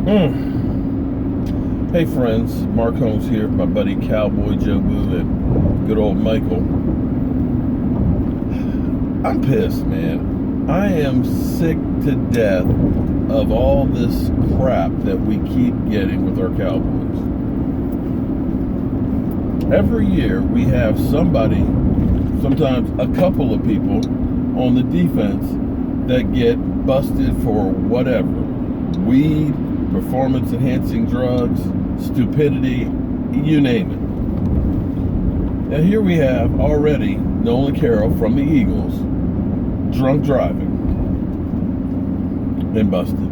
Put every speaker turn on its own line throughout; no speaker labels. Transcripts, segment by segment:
Hey friends, Mark Holmes here, my buddy Cowboy Joe Boo and good old Michael. I'm pissed, man. I am sick to death of all this crap that we keep getting with our Cowboys. Every year we have somebody, sometimes a couple of people on the defense that get busted for whatever. Weed, performance-enhancing drugs, stupidity, you name it. Now here we have already Nolan Carroll from the Eagles drunk driving and busted.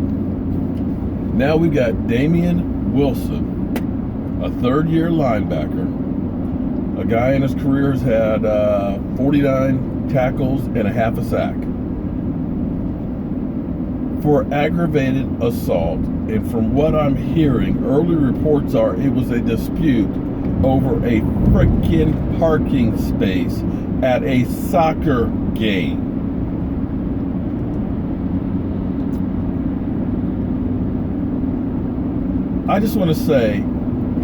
Now we got Damien Wilson, a third-year linebacker, a guy in his career has had 49 tackles and a half a sack, for aggravated assault. And from what I'm hearing, early reports are it was a dispute over a freaking parking space at a soccer game. I just want to say,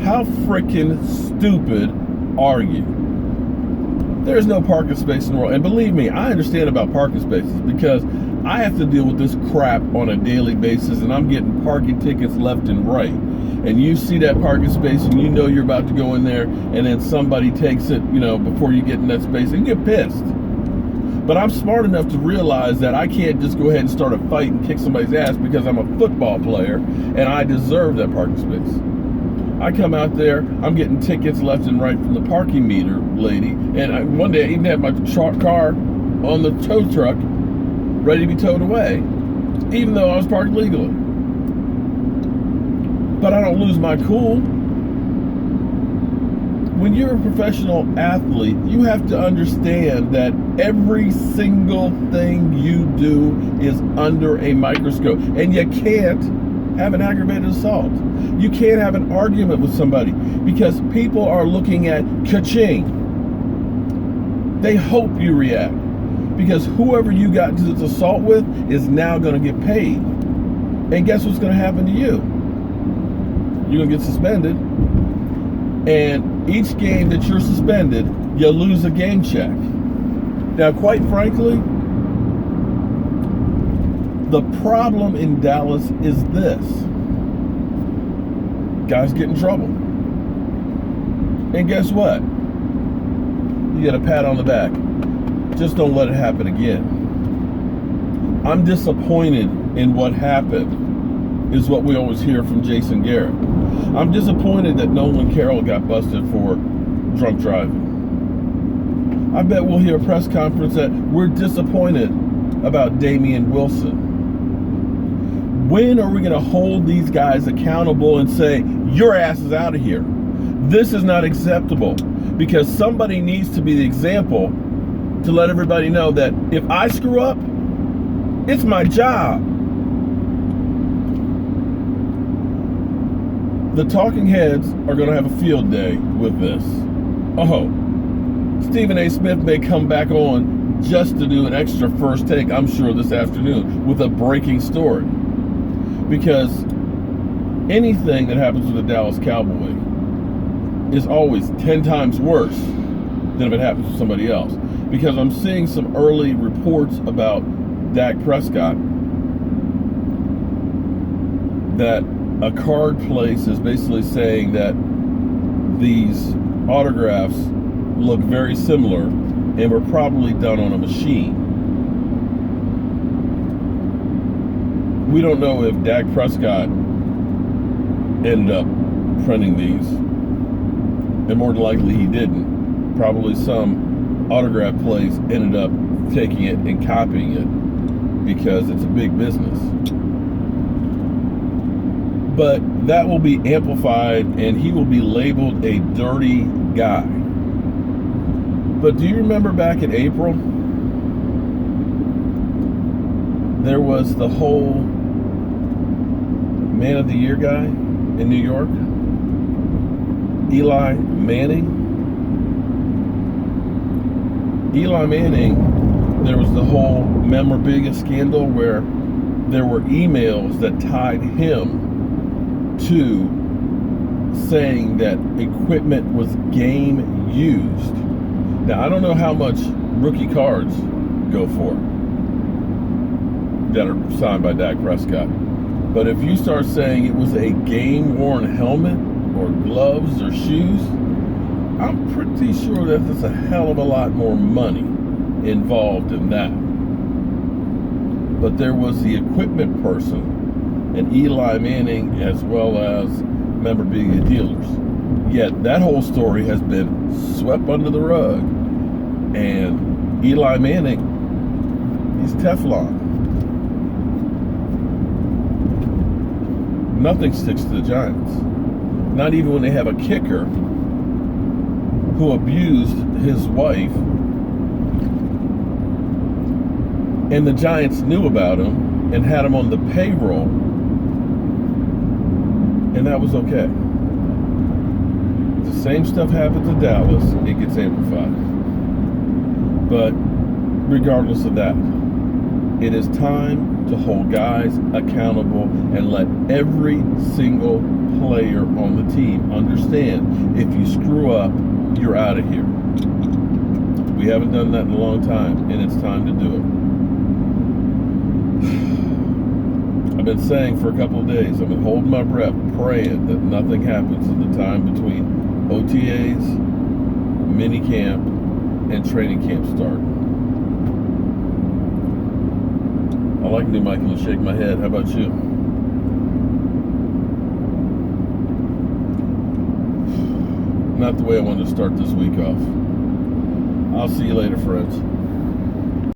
how freaking stupid are you? There's no parking space in the world. And believe me, I understand about parking spaces because I have to deal with this crap on a daily basis, and I'm getting parking tickets left and right. And you see that parking space and you know you're about to go in there, and then somebody takes it, before you get in that space, and you get pissed. But I'm smart enough to realize that I can't just go ahead and start a fight and kick somebody's ass because I'm a football player and I deserve that parking space. I come out there, I'm getting tickets left and right from the parking meter lady, and one day I even had my car on the tow truck ready to be towed away, even though I was parked legally. But I don't lose my cool. When you're a professional athlete, you have to understand that every single thing you do is under a microscope, and you can't have an aggravated assault. You can't have an argument with somebody because people are looking at ka-ching. They hope you react because whoever you got into this assault with is now going to get paid. And guess what's going to happen to you? You're going to get suspended. And each game that you're suspended, you lose a game check. Now, quite frankly, the problem in Dallas is this. Guys get in trouble. And guess what? You get a pat on the back. Just don't let it happen again. I'm disappointed in what happened, is what we always hear from Jason Garrett. I'm disappointed that Nolan Carroll got busted for drunk driving. I bet we'll hear a press conference that we're disappointed about Damien Wilson. When are we going to hold these guys accountable and say, your ass is out of here? This is not acceptable, because somebody needs to be the example to let everybody know that if I screw up, it's my job. The talking heads are going to have a field day with this. Oh, Stephen A. Smith may come back on just to do an extra first take, I'm sure, this afternoon with a breaking story. Because anything that happens with the Dallas Cowboys is always 10 times worse than if it happens to somebody else. Because I'm seeing some early reports about Dak Prescott that a card place is basically saying that these autographs look very similar and were probably done on a machine. We don't know if Dak Prescott ended up printing these, and more than likely he didn't. Probably some autograph place ended up taking it and copying it because it's a big business. But that will be amplified and he will be labeled a dirty guy. But do you remember back in April? There was the whole Man of the Year guy in New York, Eli Manning. Eli Manning, there was the whole memorabilia scandal where there were emails that tied him to saying that equipment was game used. Now, I don't know how much rookie cards go for that are signed by Dak Prescott. But if you start saying it was a game-worn helmet or gloves or shoes, I'm pretty sure that there's a hell of a lot more money involved in that. But there was the equipment person and Eli Manning as well as memorabilia dealers. Yet that whole story has been swept under the rug. And Eli Manning, he's Teflon. Nothing sticks to the Giants. Not even when they have a kicker who abused his wife, and the Giants knew about him and had him on the payroll, and that was okay. The same stuff happens in Dallas, it gets amplified. But regardless of that, it is time to hold guys accountable and let every single player on the team understand if you screw up, you're out of here. We haven't done that in a long time, and it's time to do it. I've been saying for a couple of days, I've been holding my breath, praying that nothing happens in the time between OTAs, mini camp, and training camp start. I like New Michael to shake my head. How about you? Not the way I wanted to start this week off. I'll see you later, friends.